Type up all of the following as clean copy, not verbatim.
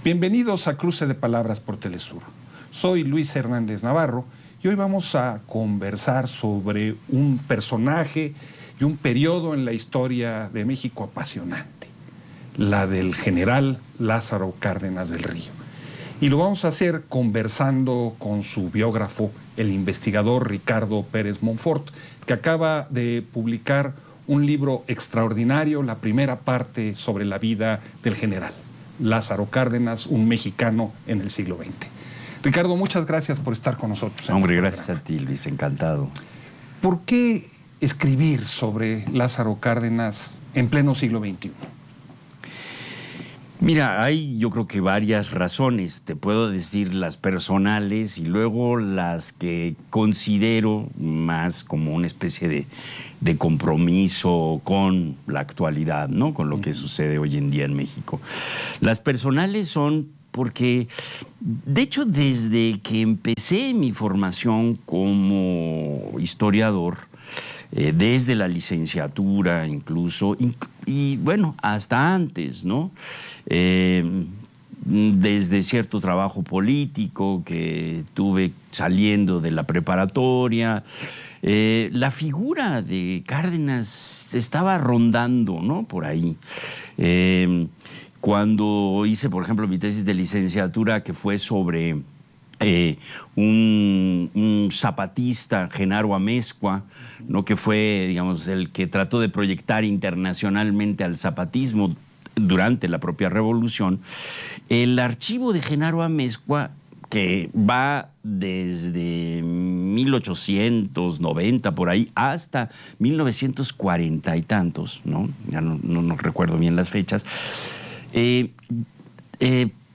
Bienvenidos a Cruce de Palabras por Telesur. Soy Luis Hernández Navarro y hoy vamos a conversar sobre un personaje y un periodo en la historia de México apasionante, la del general Lázaro Cárdenas del Río. Y lo vamos a hacer conversando con su biógrafo, el investigador Ricardo Pérez Monfort, que acaba de publicar un libro extraordinario, la primera parte sobre la vida del general Lázaro Cárdenas, un mexicano en el siglo XX. Ricardo, muchas gracias por estar con nosotros. Hombre, gracias a ti, Luis, encantado. ¿Por qué escribir sobre Lázaro Cárdenas en pleno siglo XXI? Mira, hay yo creo que varias razones. Te puedo decir las personales y luego las que considero más como una especie de compromiso con la actualidad, ¿no? Con lo que sucede hoy en día en México. Las personales son porque, de hecho, desde que empecé mi formación como historiador, desde la licenciatura incluso, y bueno, hasta antes, ¿no? Desde cierto trabajo político que tuve saliendo de la preparatoria, la figura de Cárdenas estaba rondando, ¿no? Por ahí. Cuando hice, por ejemplo, mi tesis de licenciatura, que fue sobre un zapatista, Genaro Amezcua, ¿no? Que fue, digamos, el que trató de proyectar internacionalmente al zapatismo durante la propia revolución. El archivo de Genaro Amezcua, que va desde 1890 por ahí hasta 1940 y tantos, ¿no? Ya no recuerdo bien las fechas,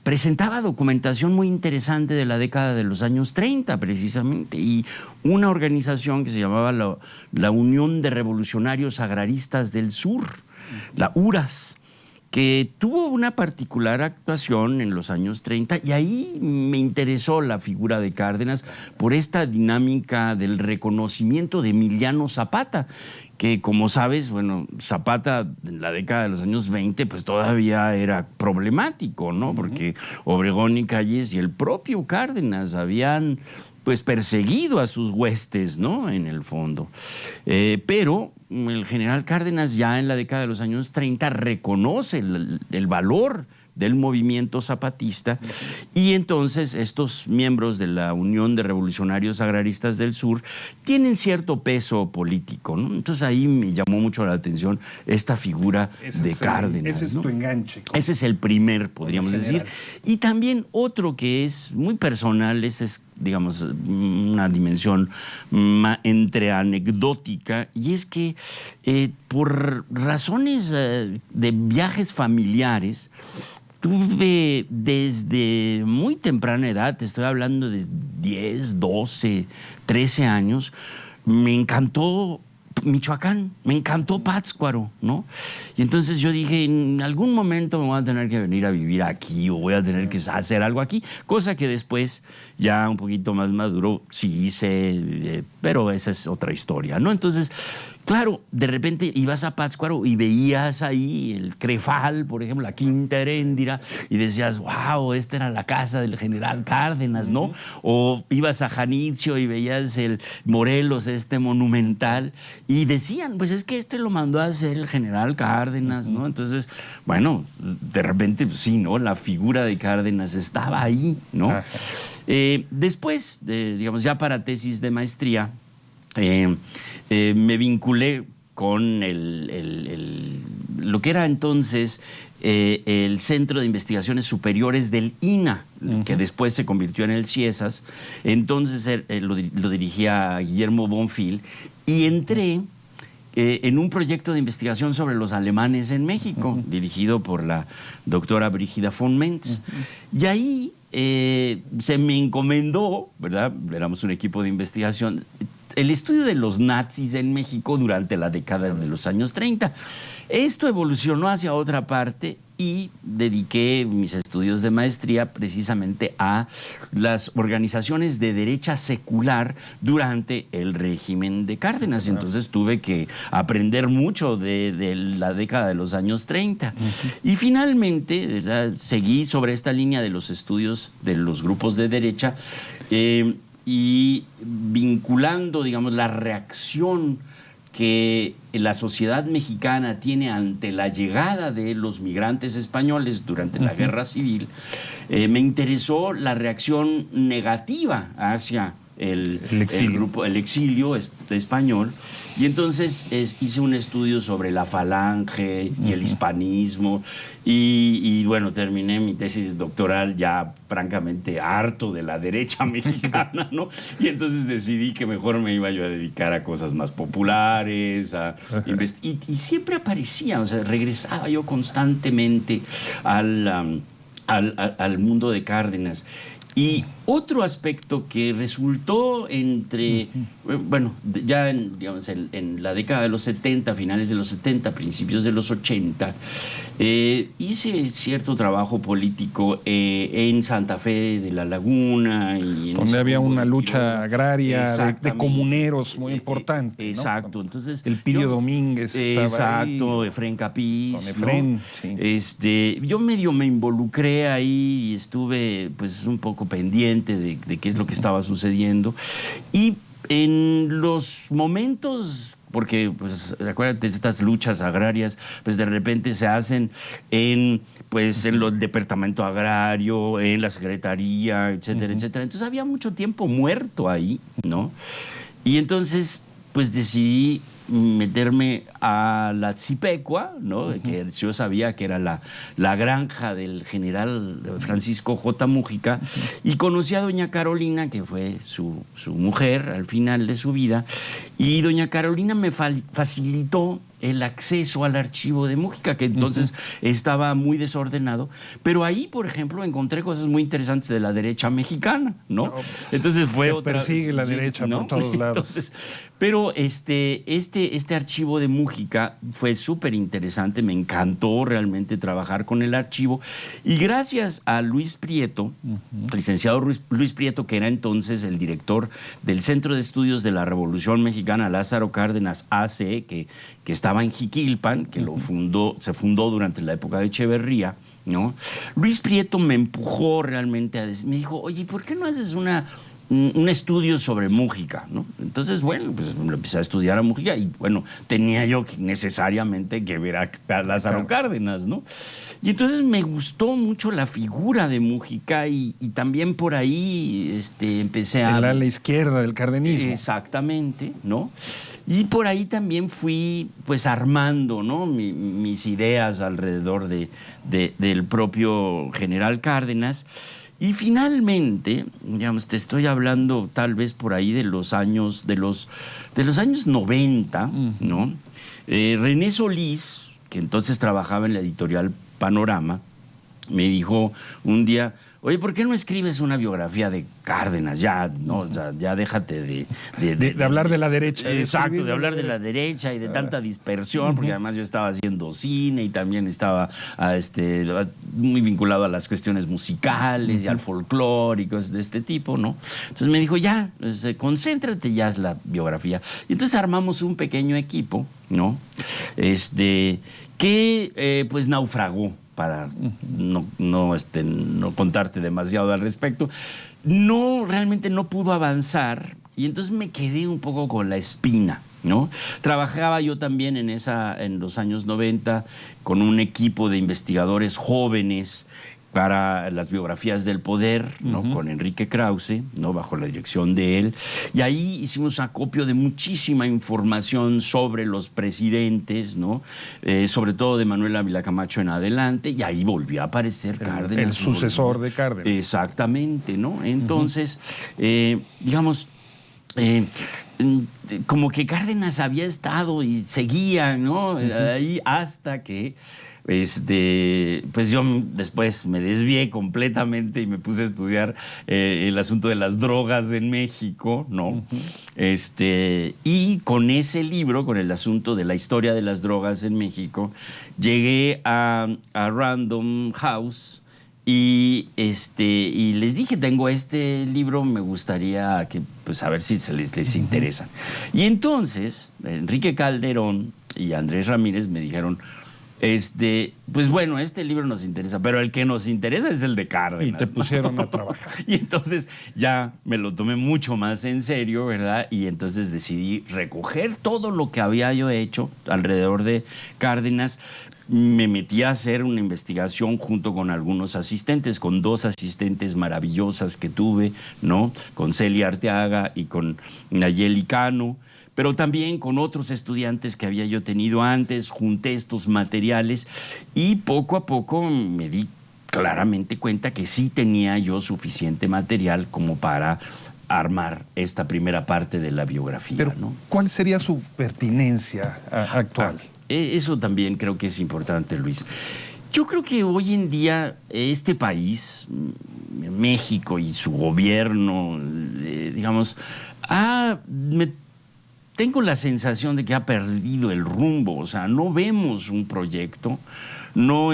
presentaba documentación muy interesante de la década de los años 30, precisamente, y una organización que se llamaba la Unión de Revolucionarios Agraristas del Sur, la URAS, que tuvo una particular actuación en los años 30, y ahí me interesó la figura de Cárdenas por esta dinámica del reconocimiento de Emiliano Zapata, que, como sabes, bueno, Zapata en la década de los años 20 pues todavía era problemático, ¿no? Porque Obregón y Calles y el propio Cárdenas habían pues perseguido a sus huestes, ¿no? En el fondo. Pero el general Cárdenas ya en la década de los años 30 reconoce el valor del movimiento zapatista, y entonces estos miembros de la Unión de Revolucionarios Agraristas del Sur tienen cierto peso político, ¿no? Entonces ahí me llamó mucho la atención esta figura de Cárdenas. Ese es, ¿no? Tu enganche. Ese es el primer, podríamos decir. Y también otro que es muy personal, ese es, digamos, una dimensión entre anecdótica, y es que por razones de viajes familiares, tuve desde muy temprana edad, te estoy hablando de 10, 12, 13 años, me encantó Michoacán, me encantó Pátzcuaro, ¿no? Y entonces yo dije, en algún momento me voy a tener que venir a vivir aquí o voy a tener que hacer algo aquí, cosa que después, ya un poquito más maduro, sí hice, pero esa es otra historia, ¿no? Entonces, claro, de repente ibas a Pátzcuaro y veías ahí el Crefal, por ejemplo, la Quinta Heréndira, y decías, wow, esta era la casa del general Cárdenas, ¿no? O ibas a Janitzio y veías el Morelos, este monumental, y decían, pues es que este lo mandó a hacer el general Cárdenas, ¿no? Entonces, bueno, de repente, pues, sí, ¿no? La figura de Cárdenas estaba ahí, ¿no? Después, digamos, ya para tesis de maestría, me vinculé con lo que era entonces el Centro de Investigaciones Superiores del INAH, que después se convirtió en el CIESAS. Entonces lo dirigía Guillermo Bonfil, y entré en un proyecto de investigación sobre los alemanes en México, dirigido por la doctora Brígida von Mentz. Y ahí se me encomendó, ¿verdad? Éramos un equipo de investigación, el estudio de los nazis en México durante la década de los años 30. Esto evolucionó hacia otra parte y dediqué mis estudios de maestría precisamente a las organizaciones de derecha secular durante el régimen de Cárdenas. Entonces tuve que aprender mucho de la década de los años 30. Y finalmente, ¿verdad?, seguí sobre esta línea de los estudios de los grupos de derecha y vinculando, digamos, la reacción que la sociedad mexicana tiene ante la llegada de los migrantes españoles durante la Guerra Civil. Me interesó la reacción negativa hacia el exilio español. Y entonces hice un estudio sobre la falange y el hispanismo y bueno, terminé mi tesis doctoral ya francamente harto de la derecha mexicana, ¿no? Y entonces decidí que mejor me iba yo a dedicar a cosas más populares, y siempre aparecía, o sea, regresaba yo constantemente al mundo de Cárdenas. Y otro aspecto que resultó bueno, ya en la década de los 70, finales de los 70, principios de los 80, hice cierto trabajo político en Santa Fe de la Laguna. Donde había una lucha agraria de comuneros muy importante. Exacto. ¿No? Entonces, el Pidio Domínguez estaba ahí. Efrén Capiz. Con Efrén, ¿no? Sí. Yo medio me involucré ahí y estuve pues un poco pendiente de qué es lo que estaba sucediendo. Y en los momentos, porque pues acuérdate, estas luchas agrarias pues de repente se hacen en el departamento agrario, en la secretaría, etcétera, etcétera. Entonces había mucho tiempo muerto ahí, ¿no? Y entonces pues decidí meterme a la Tzipecua, ¿no? Que yo sabía que era la granja del general Francisco J. Mújica, y conocí a doña Carolina, que fue su mujer al final de su vida, y doña Carolina me facilitó el acceso al archivo de Mújica, que entonces estaba muy desordenado, pero ahí, por ejemplo, encontré cosas muy interesantes de la derecha mexicana, ¿no? Entonces fue otra... persigue la derecha, ¿no?, por todos lados. Entonces, pero este archivo de Mújica fue súper interesante, me encantó realmente trabajar con el archivo, y gracias a Luis Prieto, licenciado Luis Prieto, que era entonces el director del Centro de Estudios de la Revolución Mexicana Lázaro Cárdenas AC, que estaba en Jiquilpan, que se fundó durante la época de Echeverría, ¿no? Luis Prieto me empujó realmente me dijo, oye, ¿por qué no haces un estudio sobre Mújica, ¿no? Entonces, bueno, pues lo empecé a estudiar a Mújica y, bueno, tenía yo necesariamente que ver a Lázaro Cárdenas, ¿no? Y entonces me gustó mucho la figura de Mújica y también por ahí empecé a... El ala izquierda del cardenismo. Exactamente, ¿no? Y por ahí también fui pues armando, ¿no?, mis ideas alrededor del propio general Cárdenas. Y finalmente, digamos, te estoy hablando tal vez por ahí de los años 90, ¿no? René Solís, que entonces trabajaba en la editorial Panorama, me dijo un día, oye, ¿por qué no escribes una biografía de Cárdenas? Ya, ¿no? O sea, ya déjate de hablar de la derecha. Exacto, de hablar de la derecha y de tanta dispersión, porque además yo estaba haciendo cine y también estaba muy vinculado a las cuestiones musicales y al folclore y cosas de este tipo, ¿no? Entonces me dijo, ya, concéntrate, ya es la biografía. Y entonces armamos un pequeño equipo, ¿no? Que pues naufragó, para no contarte demasiado al respecto. Realmente no pudo avanzar y entonces me quedé un poco con la espina, ¿no? Trabajaba yo también en los años 90 con un equipo de investigadores jóvenes para las biografías del poder, ¿no? Con Enrique Krause, ¿no? Bajo la dirección de él. Y ahí hicimos acopio de muchísima información sobre los presidentes, ¿no? Sobre todo de Manuel Ávila Camacho en adelante, y ahí volvió a aparecer Cárdenas. El sucesor de Cárdenas. Exactamente, ¿no? Entonces, digamos, como que Cárdenas había estado y seguía, ¿no? Ahí hasta que pues yo después me desvié completamente y me puse a estudiar el asunto de las drogas en México, ¿no? Y con ese libro, con el asunto de la historia de las drogas en México, llegué a Random House y les dije, tengo este libro, me gustaría que, pues, a ver si les interesa. Y entonces, Enrique Calderón y Andrés Ramírez me dijeron, pues bueno, este libro nos interesa, pero el que nos interesa es el de Cárdenas. Y te pusieron a trabajar. Y entonces ya me lo tomé mucho más en serio, ¿verdad? Y entonces decidí recoger todo lo que había yo hecho alrededor de Cárdenas. Me metí a hacer una investigación junto con algunos asistentes, con 2 asistentes maravillosas que tuve, ¿no? Con Celia Arteaga y con Nayeli Cano, pero también con otros estudiantes que había yo tenido antes. Junté estos materiales y poco a poco me di claramente cuenta que sí tenía yo suficiente material como para armar esta primera parte de la biografía. Pero, ¿no? ¿cuál sería su pertinencia actual? Eso también creo que es importante, Luis. Yo creo que hoy en día este país, México y su gobierno, digamos, tengo la sensación de que ha perdido el rumbo. O sea, no vemos un proyecto, no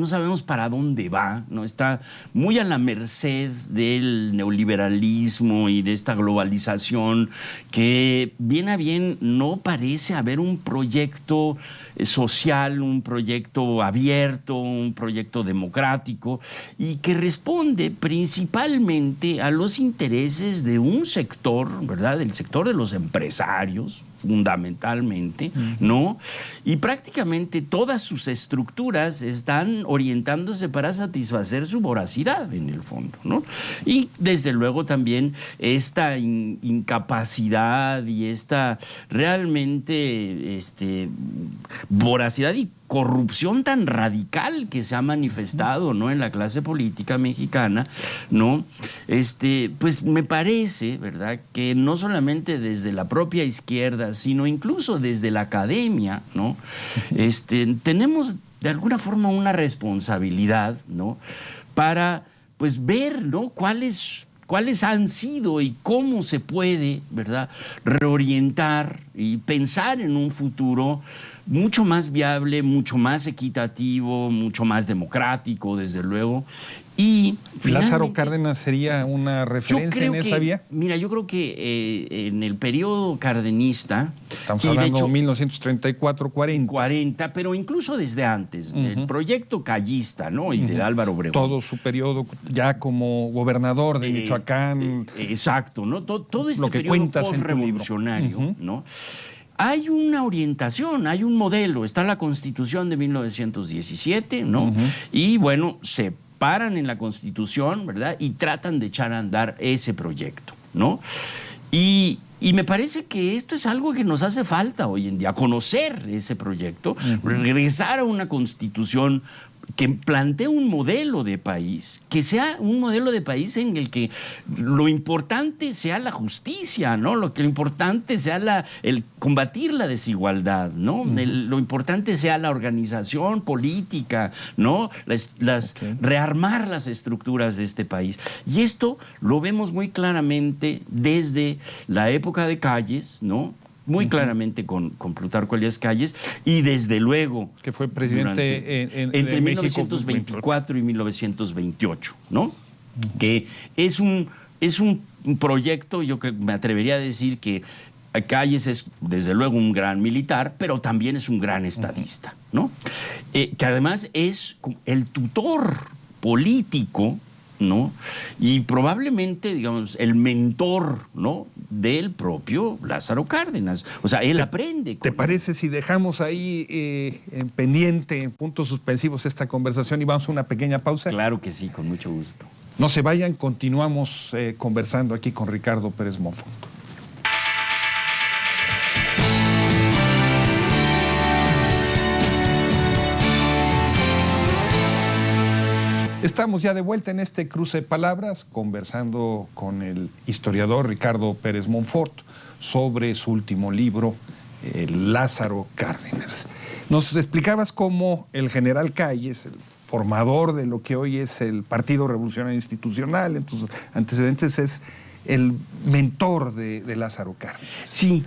sabemos para dónde va, ¿no? Está muy a la merced del neoliberalismo y de esta globalización que, bien a bien, no parece haber un proyecto social, un proyecto abierto, un proyecto democrático y que responde principalmente a los intereses de un sector, ¿verdad? El sector de los empresarios, fundamentalmente, ¿no? Y prácticamente todas sus estructuras están orientándose para satisfacer su voracidad, en el fondo, ¿no? Y desde luego también esta incapacidad y esta realmente voracidad y corrupción tan radical que se ha manifestado, ¿no?, en la clase política mexicana, ¿no? Pues me parece, ¿verdad?, que no solamente desde la propia izquierda, sino incluso desde la academia, ¿no?, tenemos de alguna forma una responsabilidad, ¿no?, para, pues, ver, ¿no?, cuáles han sido y cómo se puede, ¿verdad?, reorientar y pensar en un futuro mucho más viable, mucho más equitativo, mucho más democrático, desde luego. Y ¿Lázaro Cárdenas sería una referencia en esa vía? Mira, yo creo que en el periodo cardenista... Estamos hablando de 1934-40. 40, pero incluso desde antes. El proyecto callista, ¿no?, y de Álvaro Obregón. Todo su periodo ya como gobernador de Michoacán. Exacto, ¿no? Todo este lo que periodo cuentas postrevolucionario, ¿no? Hay una orientación, hay un modelo. Está la Constitución de 1917, ¿no? Y bueno, se paran en la Constitución, ¿verdad?, y tratan de echar a andar ese proyecto, ¿no? Y me parece que esto es algo que nos hace falta hoy en día, conocer ese proyecto, regresar a una Constitución que plantee un modelo de país, que sea un modelo de país en el que lo importante sea la justicia, ¿no? Lo importante sea el combatir la desigualdad, ¿no? Lo importante sea la organización política, ¿no? Rearmar las estructuras de este país. Y esto lo vemos muy claramente desde la época de Calles, ¿no?, muy claramente con Plutarco Elías Calles, y desde luego... Que fue presidente entre 1924 y 1928, ¿no? Que es un proyecto, yo me atrevería a decir que Calles es desde luego un gran militar, pero también es un gran estadista, ¿no? Que además es el tutor político, ¿no?, y probablemente, digamos, el mentor, ¿no?, del propio Lázaro Cárdenas. O sea, él aprende. ¿Te parece si dejamos ahí en pendiente, en puntos suspensivos, esta conversación y vamos a una pequeña pausa? Claro que sí, con mucho gusto. No se vayan, continuamos conversando aquí con Ricardo Pérez Monfort. Estamos ya de vuelta en este cruce de palabras, conversando con el historiador Ricardo Pérez Monfort sobre su último libro, Lázaro Cárdenas. Nos explicabas cómo el general Calles, el formador de lo que hoy es el Partido Revolucionario Institucional, en tus antecedentes es el mentor de Lázaro Cárdenas. Sí,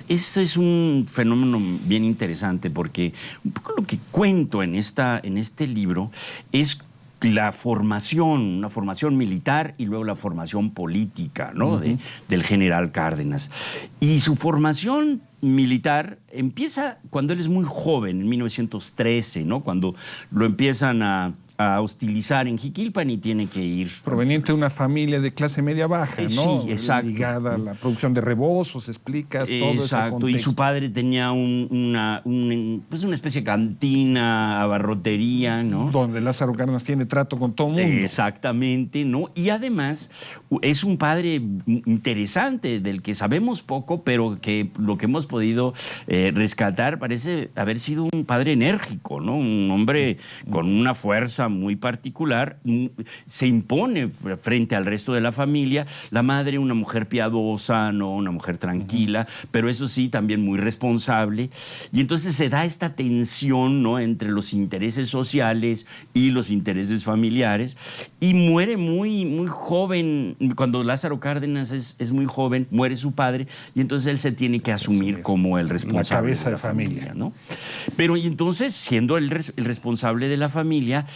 esto es un fenómeno bien interesante porque un poco lo que cuento en este libro es la formación, una formación militar y luego la formación política, ¿no? Del general Cárdenas. Y su formación militar empieza cuando él es muy joven, en 1913, ¿no? Cuando lo empiezan a hostilizar en Jiquilpan y tiene que ir. Proveniente de una familia de clase media baja, ¿no? Sí, exacto. Ligada a la producción de rebozos, explicas todo ese exacto, contexto. Y su padre tenía una especie de cantina, abarrotería, ¿no? Donde Lázaro Cárdenas tiene trato con todo el mundo. Exactamente, ¿no? Y además es un padre interesante, del que sabemos poco, pero que lo que hemos podido rescatar parece haber sido un padre enérgico, ¿no? Un hombre con una fuerza muy particular, se impone frente al resto de la familia. La madre, una mujer piadosa, ¿no? Una mujer tranquila, pero eso sí, también muy responsable. Y entonces se da esta tensión, ¿no? Entre los intereses sociales y los intereses familiares, y muere muy joven. Cuando Lázaro Cárdenas es muy joven, muere su padre, y entonces él se tiene que asumir como el responsable. La cabeza de familia, ¿no? Pero y entonces, siendo el responsable de la familia,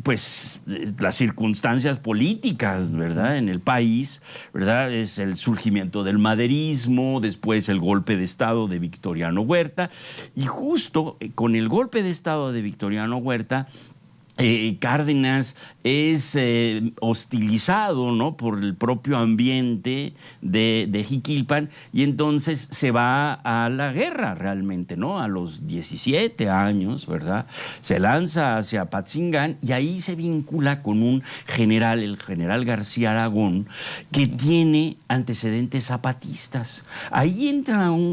pues las circunstancias políticas, ¿verdad?, en el país, ¿verdad?, es el surgimiento del maderismo, después el golpe de Estado de Victoriano Huerta, y justo con el golpe de Estado de Victoriano Huerta, Cárdenas es hostilizado, ¿no?, por el propio ambiente de Jiquilpan, y entonces se va a la guerra realmente, ¿no? A los 17 años, ¿verdad? Se lanza hacia Apatzingán y ahí se vincula con un general, el general García Aragón, que tiene antecedentes zapatistas. Ahí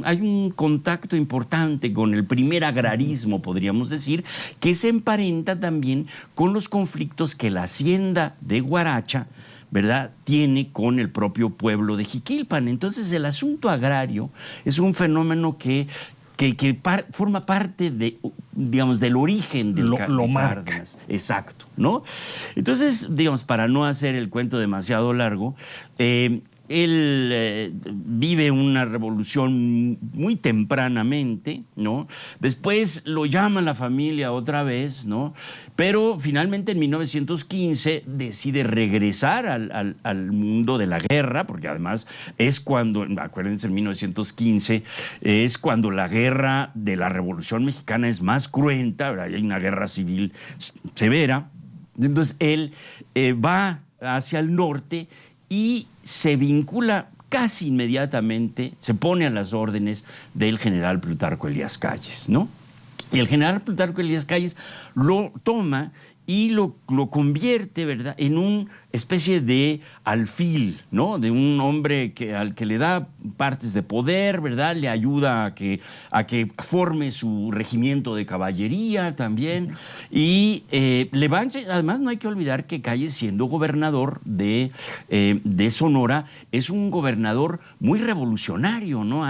hay un contacto importante con el primer agrarismo, podríamos decir, que se emparenta también con los conflictos que la hacienda de Huaracha, ¿verdad?, tiene con el propio pueblo de Jiquilpan. Entonces el asunto agrario es un fenómeno que forma parte de, digamos, del origen del Cárdenas. Exacto, ¿no? Entonces, digamos, para no hacer el cuento demasiado largo, él vive una revolución muy tempranamente, ¿no? Después lo llama la familia otra vez, ¿no? Pero finalmente en 1915 decide regresar al mundo de la guerra, porque además es cuando, acuérdense, en 1915 es cuando la guerra de la Revolución Mexicana es más cruenta, ¿verdad? Hay una guerra civil severa. Entonces él va hacia el norte y se vincula casi inmediatamente, se pone a las órdenes del general Plutarco Elías Calles, ¿no? Y el general Plutarco Elías Calles lo toma y lo convierte, ¿verdad?, en una especie de alfil, ¿no?, de un hombre al que le da partes de poder, ¿verdad?, le ayuda a que forme su regimiento de caballería también, y además no hay que olvidar que Calles, siendo gobernador de Sonora, es un gobernador muy revolucionario, ¿no?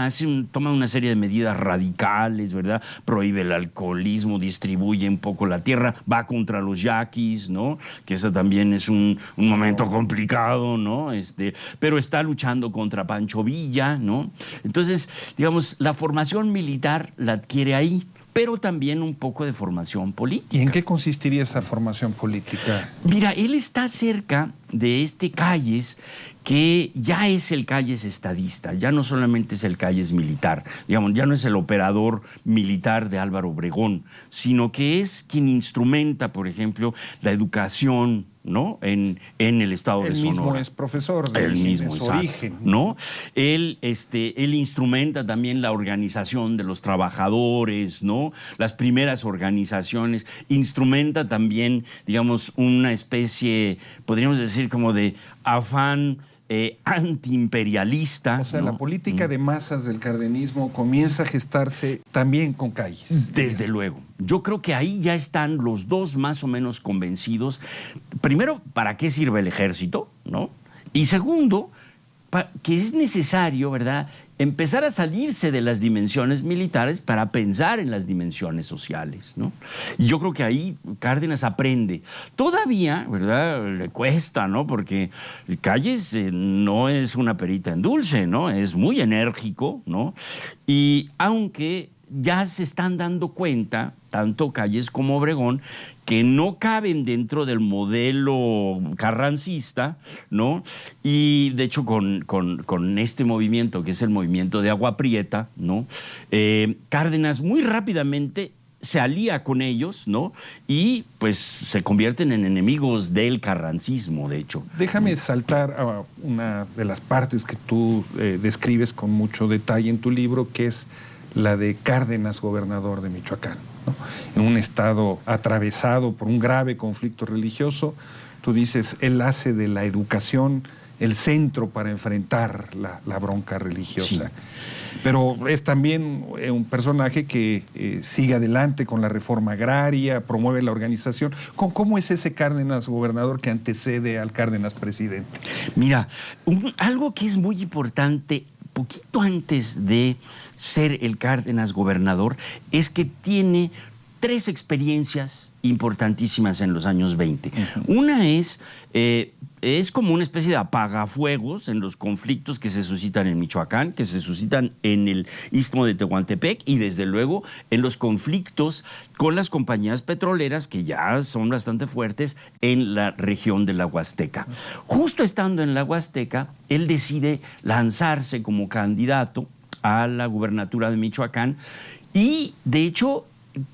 Toma una serie de medidas radicales, ¿verdad?, prohíbe el alcoholismo, distribuye un poco la tierra, va contra los yaquis, ¿no?, que eso también es un momento complicado, ¿no? Pero está luchando contra Pancho Villa, ¿no? Entonces, digamos, la formación militar la adquiere ahí, pero también un poco de formación política. ¿Y en qué consistiría esa formación política? Mira, él está cerca de Calles, que ya es el Calles estadista, ya no solamente es el Calles militar, digamos, ya no es el operador militar de Álvaro Obregón, sino que es quien instrumenta, por ejemplo, la educación, ¿no?, en el estado de Sonora. Él mismo es profesor de su origen, ¿no? Él instrumenta también la organización de los trabajadores, ¿no?, las primeras organizaciones, instrumenta también, digamos, una especie, podríamos decir, como de afán antiimperialista. O sea, ¿no?, la política de masas del cardenismo comienza a gestarse también con Calles. Desde luego. Yo creo que ahí ya están los dos más o menos convencidos. Primero, ¿para qué sirve el ejército?, ¿no? Y segundo, que es necesario, ¿verdad?, empezar a salirse de las dimensiones militares para pensar en las dimensiones sociales, ¿no? Y yo creo que ahí Cárdenas aprende. Todavía, ¿verdad?, le cuesta, ¿no? Porque Calles no es una perita en dulce, ¿no? Es muy enérgico, ¿no? Y aunque ya se están dando cuenta, tanto Calles como Obregón, que no caben dentro del modelo carrancista, ¿no? Y de hecho con este movimiento, que es el movimiento de Agua Prieta, ¿no? Cárdenas muy rápidamente se alía con ellos, ¿no? Y pues se convierten en enemigos del carrancismo, de hecho. Déjame saltar a una de las partes que tú describes con mucho detalle en tu libro, que es la de Cárdenas, gobernador de Michoacán, ¿no? En un estado atravesado por un grave conflicto religioso, tú dices, él hace de la educación el centro para enfrentar la bronca religiosa. Sí. Pero es también un personaje que sigue adelante con la reforma agraria, promueve la organización. ¿Cómo es ese Cárdenas gobernador que antecede al Cárdenas presidente? Mira, algo que es muy importante, poquito antes de ser el Cárdenas gobernador, es que tiene 3 experiencias importantísimas en los años 20. Una es como una especie de apagafuegos en los conflictos que se suscitan en Michoacán, que se suscitan en el Istmo de Tehuantepec y desde luego en los conflictos con las compañías petroleras que ya son bastante fuertes en la región de la Huasteca. Justo estando en la Huasteca, él decide lanzarse como candidato a la gubernatura de Michoacán y de hecho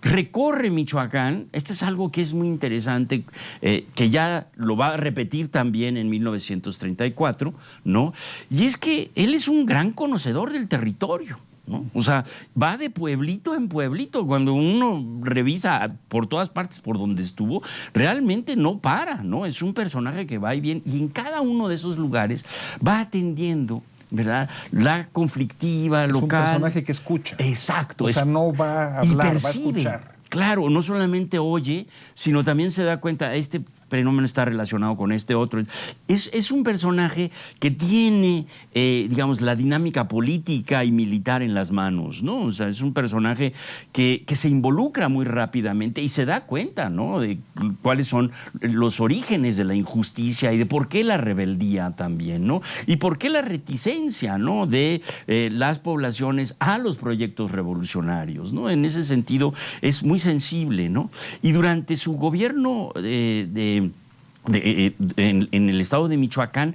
recorre Michoacán. Esto es algo que es muy interesante, que ya lo va a repetir también en 1934, ¿no? Y es que él es un gran conocedor del territorio, ¿no? O sea, va de pueblito en pueblito. Cuando uno revisa por todas partes por donde estuvo, realmente no para, ¿no? Es un personaje que va y viene, y en cada uno de esos lugares va atendiendo, ¿verdad?, la conflictiva local. Es un personaje que escucha. Exacto. O sea, no va a hablar, va a escuchar. Claro, no solamente oye, sino también se da cuenta, este fenómeno está relacionado con este otro. Es un personaje que tiene, digamos, la dinámica política y militar en las manos, ¿no? O sea, es un personaje que se involucra muy rápidamente y se da cuenta, ¿no?, de cuáles son los orígenes de la injusticia y de por qué la rebeldía también, ¿no? Y por qué la reticencia, ¿no?, de las poblaciones a los proyectos revolucionarios, ¿no? En ese sentido es muy sensible, ¿no? Y durante su gobierno en el estado de Michoacán,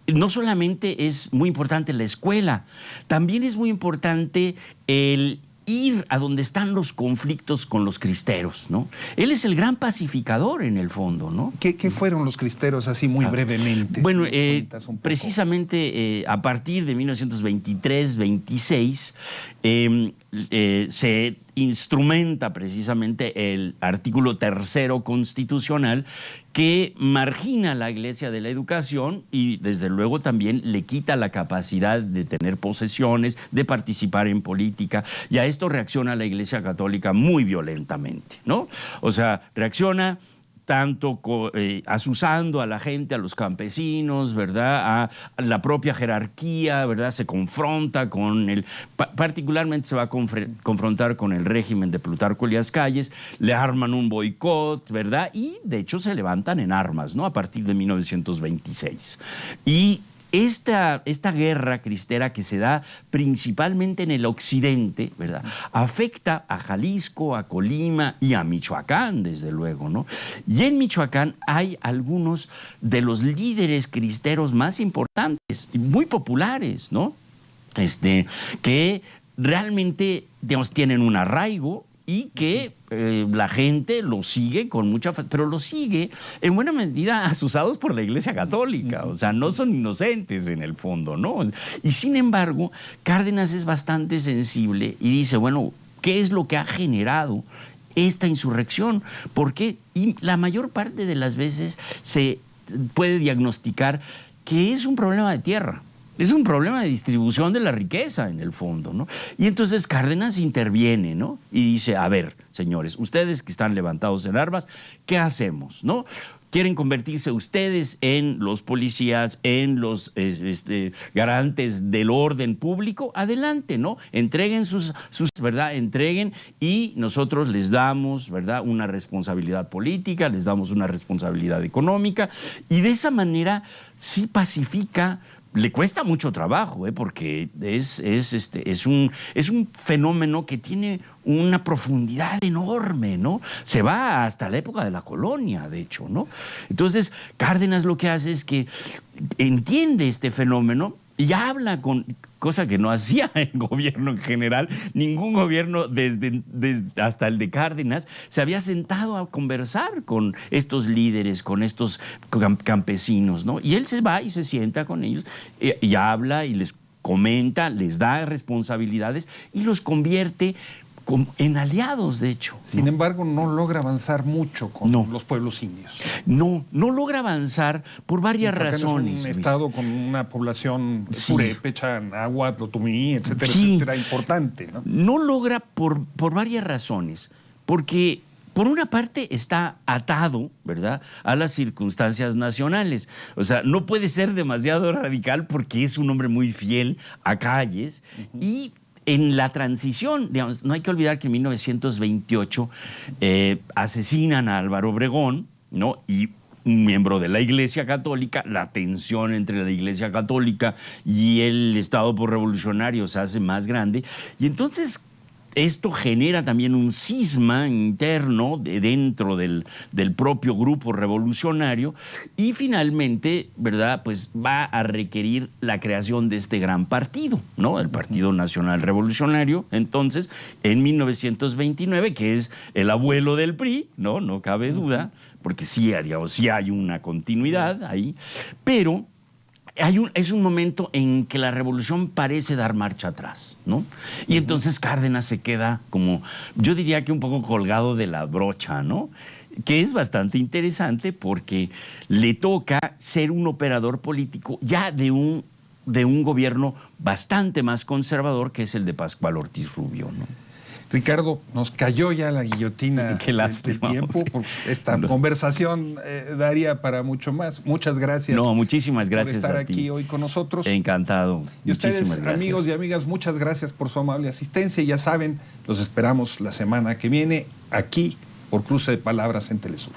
no solamente es muy importante la escuela, también es muy importante el ir a donde están los conflictos con los cristeros, ¿no? Él es el gran pacificador en el fondo, ¿no? ¿Qué fueron los cristeros, así muy brevemente? Bueno, precisamente a partir de 1923-26 se instrumenta precisamente el artículo 3º constitucional que margina a la Iglesia de la educación y desde luego también le quita la capacidad de tener posesiones, de participar en política, y a esto reacciona la Iglesia Católica muy violentamente, ¿no? O sea, reacciona tanto asusando a la gente, a los campesinos, ¿verdad?, a la propia jerarquía, ¿verdad?, se confronta con particularmente se va a confrontar con el régimen de Plutarco Elías Calles, le arman un boicot, ¿verdad?, y de hecho se levantan en armas, ¿no?, a partir de 1926. Y esta guerra cristera que se da principalmente en el occidente, ¿verdad?, afecta a Jalisco, a Colima y a Michoacán, desde luego, ¿no? Y en Michoacán hay algunos de los líderes cristeros más importantes y muy populares, ¿no? Que realmente, digamos, tienen un arraigo y que la gente lo sigue con mucha fe, pero lo sigue en buena medida asusados por la Iglesia Católica. O sea, no son inocentes en el fondo, ¿no? Y sin embargo, Cárdenas es bastante sensible y dice, bueno, ¿qué es lo que ha generado esta insurrección? Porque y la mayor parte de las veces se puede diagnosticar que es un problema de tierra. Es un problema de distribución de la riqueza en el fondo, ¿no? Y entonces Cárdenas interviene, ¿no? Y dice, a ver, señores, ustedes que están levantados en armas, ¿qué hacemos, no? quieren convertirse ustedes en los policías, en los garantes del orden público, adelante, ¿no? Entreguen sus, ¿verdad? Entreguen y nosotros les damos, ¿verdad? Una responsabilidad política, les damos una responsabilidad económica y de esa manera sí pacifica. Le cuesta mucho trabajo, porque es un fenómeno que tiene una profundidad enorme, ¿no? Se va hasta la época de la colonia, de hecho, ¿no? Entonces, Cárdenas lo que hace es que entiende este fenómeno y habla con... cosa que no hacía el gobierno en general. Ningún gobierno, desde hasta el de Cárdenas, se había sentado a conversar con estos líderes, con estos campesinos, ¿no? Y él se va y se sienta con ellos y habla y les comenta, les da responsabilidades y los convierte en aliados, de hecho. Sin embargo, no logra avanzar mucho con los pueblos indios. No logra avanzar por varias razones. Es un estado con una población purépecha, náhuatl, otomí, etcétera, etcétera, importante, ¿no? No logra por varias razones. Porque, por una parte, está atado, ¿verdad?, a las circunstancias nacionales. O sea, no puede ser demasiado radical porque es un hombre muy fiel a Calles y... En la transición, digamos, no hay que olvidar que en 1928 asesinan a Álvaro Obregón, ¿no? Y un miembro de la Iglesia Católica, la tensión entre la Iglesia Católica y el Estado revolucionario se hace más grande. Y entonces esto genera también un cisma interno dentro del propio grupo revolucionario y finalmente, ¿verdad?, pues va a requerir la creación de este gran partido, ¿no? El Partido Nacional Revolucionario, entonces, en 1929, que es el abuelo del PRI, no cabe duda, porque sí, digamos, sí hay una continuidad ahí, pero... es un momento en que la revolución parece dar marcha atrás, ¿no? Y entonces Cárdenas se queda como, yo diría que un poco colgado de la brocha, ¿no? Que es bastante interesante porque le toca ser un operador político ya de un gobierno bastante más conservador que es el de Pascual Ortiz Rubio, ¿no? Ricardo, nos cayó ya la guillotina del tiempo. Esta conversación daría para mucho más. Muchas gracias. No, muchísimas gracias por estar a ti. aquí hoy con nosotros. Encantado. Y ustedes, amigos y amigas, muchas gracias por su amable asistencia. Ya saben, los esperamos la semana que viene aquí por Cruce de Palabras en Telesur.